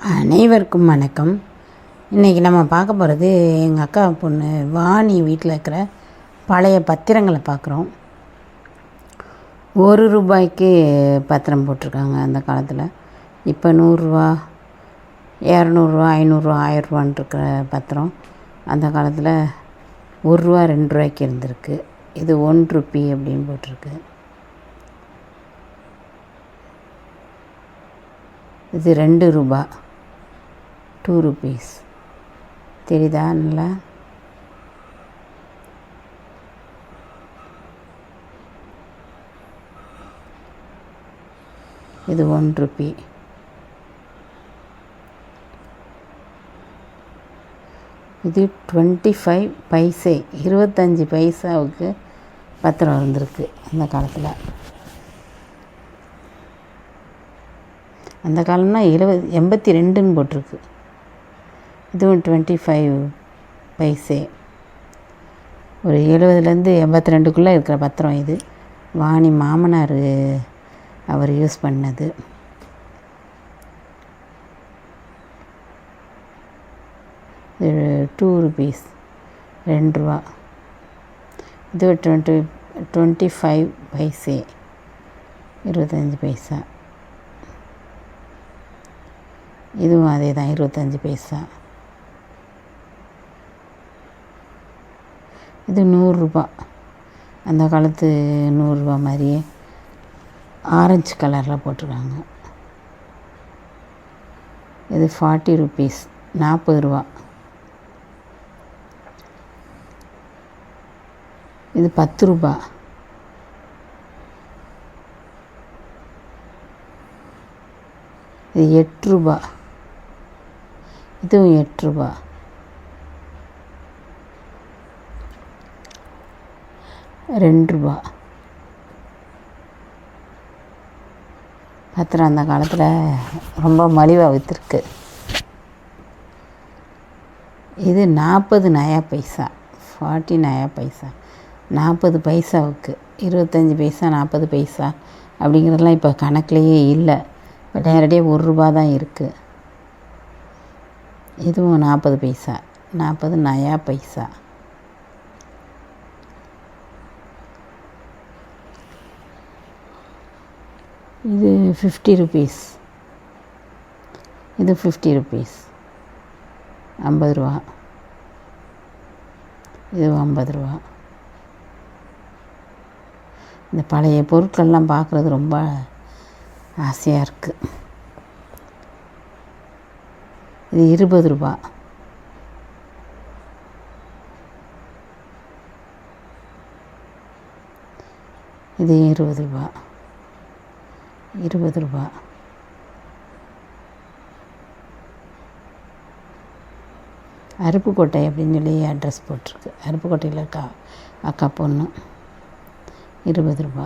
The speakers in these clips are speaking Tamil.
அனைவருக்கும் வணக்கம். இன்றைக்கி நம்ம பார்க்க போகிறது எங்கள் அக்கா பொண்ணு வாணி வீட்டில் இருக்கிற பழைய பத்திரங்களை பார்க்குறோம். ₹1 பத்திரம் போட்டிருக்காங்க அந்த காலத்தில். இப்போ ₹100, ₹200, ₹500, ₹1000 இருக்கிற பத்திரம் அந்த காலத்தில் ₹1, ₹2 இருந்திருக்கு. இது ₹1 அப்படின்னு போட்டிருக்கு. இது ₹2, ₹2 தெரியுதா? நல்லா இது ₹1. இது 25 பைசே, 25 பைசாவுக்கு பத்திரம் இருந்திருக்கு அந்த காலத்தில். அந்த காலம்னா 82ன்னு போட்டிருக்கு. இதுவும் 25 பைசே. ஒரு 70லேருந்து 82க்குள்ளே இருக்கிற பத்திரம் இது. வாணி மாமனார் அவர் யூஸ் பண்ணது. இது ₹2, ₹2. இது 25 பைசே, 25 பைசா. இதுவும் அதே தான், 25 பைசா. இது ₹100. அந்த காலத்து ₹100 மாதிரியே ஆரஞ்சு கலரில் போட்டிருக்காங்க. இது ₹40, ₹40. இது ₹10. இது ₹8. இதுவும் ₹8. ₹2 பத்திரம் அந்த காலத்தில் ரொம்ப மலிவாக விற்றுருக்கு. இது 40 நயா பைசா, 40 நயா பைசா, 40 பைசாவுக்கு. 25 பைசா, 40 பைசா அப்படிங்கிறதெல்லாம் இப்போ கணக்குலேயே இல்லை. இப்போ நேரடியாக ₹1 தான் இருக்குது. இதுவும் 40 பைசா, 40 நயா பைசா. இது ₹50. இது ₹50, ₹50. இது ₹50. இந்த பழைய பொருட்கள்லாம் பார்க்குறது ரொம்ப ஆசையாக இருக்குது. இது ₹20. இது ₹20, ₹20. அருப்புக்கோட்டை அப்படின்னு சொல்லி அட்ரஸ் போட்டிருக்கு. அருப்புக்கோட்டையில் இருக்கா அக்கா பொண்ணு. ₹20.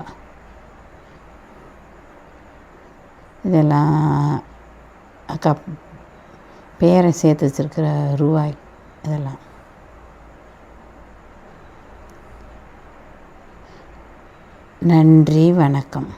இதெல்லாம் அக்கா பேரை சேர்த்து வச்சுருக்கிற ரூபாய். இதெல்லாம் நன்றி, வணக்கம்.